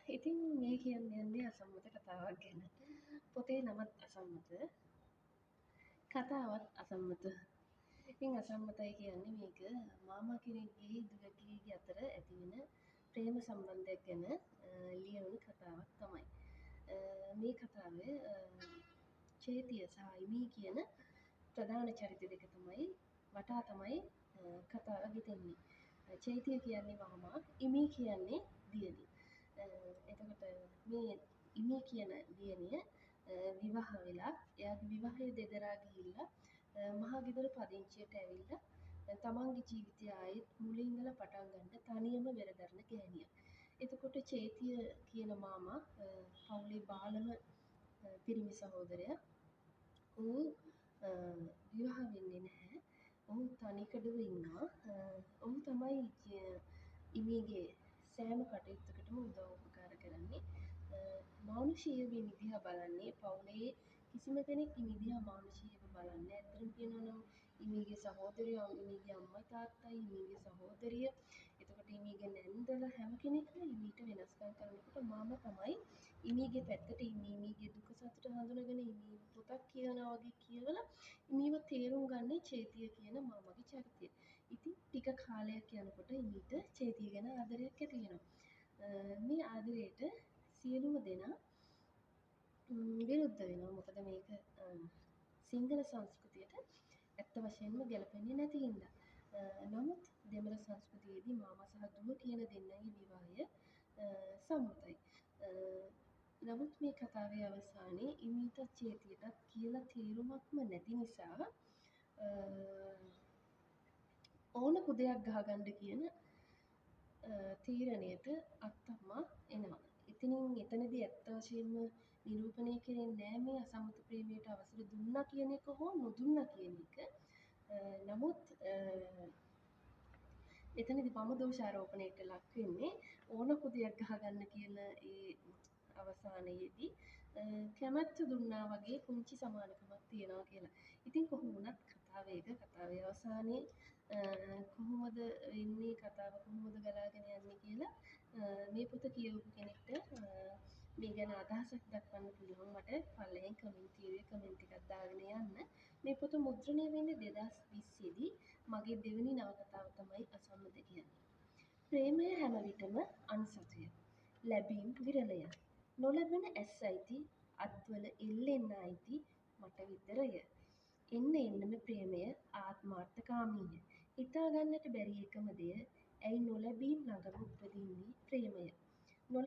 ඉතින් මේ කියන්න යන්නේ අසම්මත කතාවක් ගැන. පොතේ නමත් අසම්මත, කතාවත් අසම්මත. ඉතින් අසම්මතයි කියන්නේ මේක මාමා කෙනෙක්ගේ දුවගෙගේ අතර ඇතිවෙන ප්‍රේම සම්බන්ධයක් ගැන ලියවුණු කතාවක් තමයි. මේ කතාවේ චේතිය සහ ඉමී කියන ප්‍රධාන චරිත දෙක තමයි වටා තමයි කතාව ගෙතෙන්නේ. චෛතිය කියන්නේ මාමා, ඉමී කියන්නේ දියණි. එතකොට මේ ඉමී කියන දියණිය විවාහ වෙලා එයාගේ විවාහය දෙදරා ගිහිල්ලා මහා ගෙදර පදිංචියට ඇවිල්ලා තමන්ගේ ජීවිතය ආයෙත් මුලින් ඉඳලා පටන් ගන්න තනියම වෙරදරන ගෑණියක්. එතකොට චේතිය කියන මාමා පවුලේ බාලම පිරිමි සහෝදරයා. ඌ විවාහ වෙන්නේ නැහැ. ඔහු තනිකඩව ඉන්නවා. ඔහු තමයි ඉමීගේ සෑම කටයුත්තකටම උදව් උපකාර කරන්නේ. මානුෂීය ඉමි දිහා බලන්නේ පවුලේ කිසිම කෙනෙක් ඉමි දිහා මානුෂීයව බලන්නේ නැහැ. ඇත්තටම කියනවා නම් ඉමීගේ සහෝදරයෝ, ඉමීගේ අම්මා තාත්තයි, ඉමීගේ සහෝදරිය, එතකොට ඉමීගේ නැන්දලා හැම කෙනෙක්ම ඉමීට වෙනස්කම් කරනකොට මාමා තමයි ඉමීගේ පැත්තට ඉන්නේ. ඉමීගේ දුක සතුට හඳුනගෙන ඉමීව පොතක් කියනවා වගේ කියවලා ඉමීව තේරුම් ගන්නේ චේතිය කියන මාමගේ චරිතය. ඉතින් ටික කාලයක් යනකොට ඉමීට චේතිය ගැන ආදරයක් ඇති වෙනවා. මේ ආදරයට සියලුම දෙනා විරුද්ධ වෙනවා. මොකද මේක සිංහල සංස්කෘතියට ඇත්ත වශයෙන්ම ගැලපෙන්නේ නැති හින්දා. නමුත් දෙමළ සංස්කෘතියේදී මාමා සහ දුව කියන දෙන්නගේ විවාහය සම්මතයි. නමුත් මේ කතාවේ අවසානයේ ඉමීටත් චේතියටත් කියලා තේරුමක්ම නැති නිසා ඕන කුදයක් ගහගන්න කියන තීරණයට අත්තම්මා එනවා. එතනදී ඇත්ත වශයෙන්ම නිරූපණය කරන්නේ නෑ මේ අසම්මත ප්‍රේමයට අවසර දුන්නා කියන එක හෝ නොදුන්නා කියන එක. නමුත් එතනදී මම දෝෂාරෝපණයට ලක් වෙන්නේ ඕන කුදයක් ගහගන්න කියන ඒ අවසානයේදී කැමැත්ත දුන්නා වගේ පුංචි සමානකමක් තියෙනවා කියලා. ඉතින් කොහොම වුණත් කතාවේ අවසානයේ කොහොමද වෙන්නේ, කතාව කොහොමද ගලාගෙන යන්නේ කියලා මේ පොත කියවපු කෙනෙක්ට මේ ගැන අදහසක් දක්වන්න පුළුවන්. මට පල්ලෙහෙන් කමෙන්ට් එකක් දාගෙන යන්න. මේ පොත මුද්‍රණය වෙන්නේ 2020 දී. මගේ දෙවෙනි නවකතාව තමයි අසම්මත කියන්නේ. ප්‍රේමය හැම විටම අන්සතුය. ලැබීම් විරලය. නොලැබෙන ඇස් අයිති, අත්වල එල්ලෙන්න අයිති මට විතරය. එන්නම ප්‍රේමය ආත්මාර්ථකාමීය. හිතා ගන්නට බැරි එකම දෙය ඇයි නොලැබීම් ළඟම උපදින්නේ ප්‍රේමය.